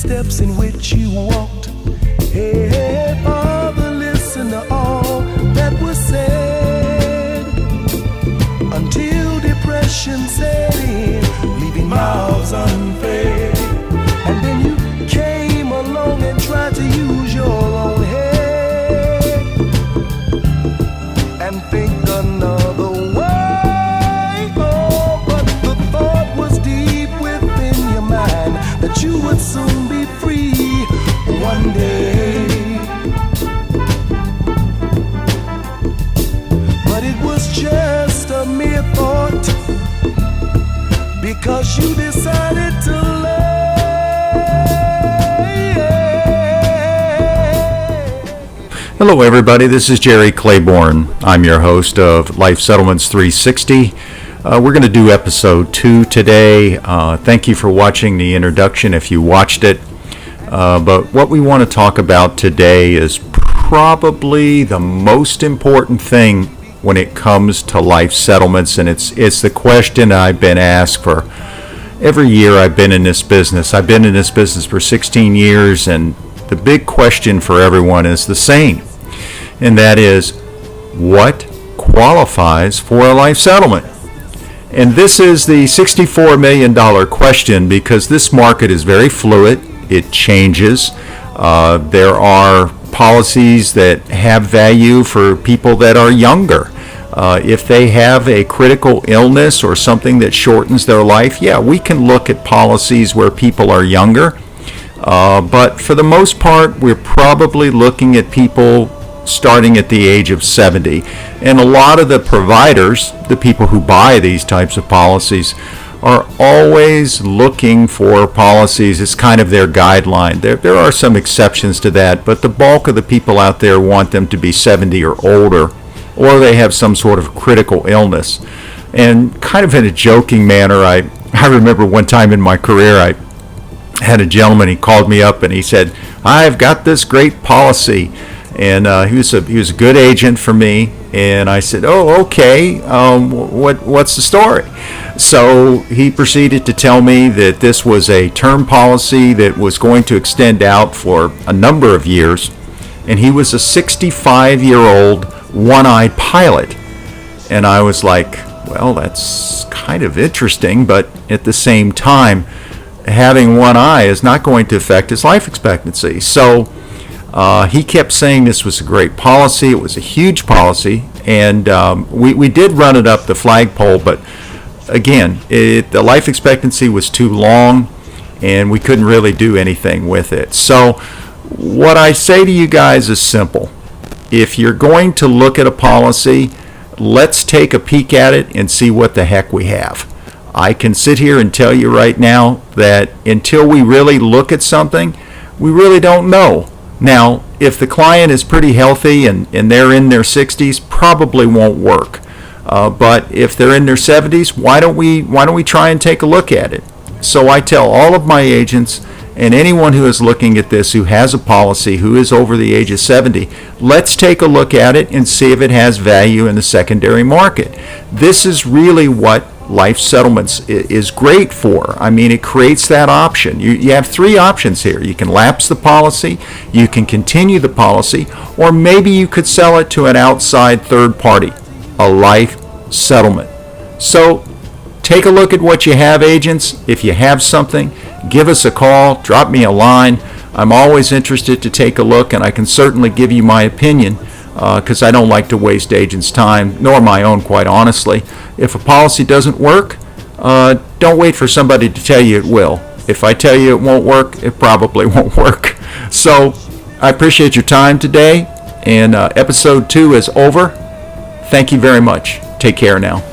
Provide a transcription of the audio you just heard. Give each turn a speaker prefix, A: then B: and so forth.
A: steps in which you walked. Hey, Father, listen to all that was said until depression set in, leaving mouths unfed. And then you came along and tried to use your own head and think another way. Oh, but the thought was deep within your mind that you would soon be free one day. But it was just a mere thought, because you decided to lay.
B: Hello everybody, this is Jerry Claiborne. I'm your host of Life Settlements 360. We're going to do episode 2 today. Thank you for watching the introduction if you watched it. But what we want to talk about today is probably the most important thing when it comes to life settlements, and it's the question I've been asked for every year I've been in this business. I've been in this business for 16 years, and the big question for everyone is the same, and that is, what qualifies for a life settlement? And this is the $64 million question, because this market is very fluid. It changes. There are policies that have value for people that are younger. If they have a critical illness or something that shortens their life, yeah, we can look at policies where people are younger. But for the most part, we're probably looking at people starting at the age of 70. And a lot of the providers, the people who buy these types of policies, are always looking for policies. It's kind of their guideline. There are some exceptions to that, but the bulk of the people out there want them to be 70 or older, or they have some sort of critical illness. And kind of in a joking manner, I remember one time in my career, I had a gentleman, he called me up and he said, I've got this great policy. And he was a good agent for me. And I said, oh, okay, what's the story? So he proceeded to tell me that this was a term policy that was going to extend out for a number of years. And he was a 65-year-old one-eyed pilot. And I was like, well, that's kind of interesting, but at the same time, having one eye is not going to affect his life expectancy. So he kept saying this was a great policy. It was a huge policy, and we did run it up the flagpole, but again, the life expectancy was too long, and we couldn't really do anything with it. So what I say to you guys is simple. If you're going to look at a policy, let's take a peek at it and see what the heck we have. I can sit here and tell you right now that until we really look at something, we really don't know. Now, if the client is pretty healthy and they're in their 60s, probably won't work. But if they're in their 70s, why don't we try and take a look at it? So I tell all of my agents and anyone who is looking at this, who has a policy, who is over the age of 70, let's take a look at it and see if it has value in the secondary market. This is really what life settlements is great for. I mean, it creates that option. You have 3 options here. You can lapse the policy, you can continue the policy, or maybe you could sell it to an outside third party, a life settlement. So take a look at what you have, agents. If you have something, give us a call, drop me a line. I'm always interested to take a look, and I can certainly give you my opinion, because I don't like to waste agents' time, nor my own, quite honestly. If a policy doesn't work, don't wait for somebody to tell you it will. If I tell you it won't work, it probably won't work. So I appreciate your time today, and episode 2 is over. Thank you very much. Take care now.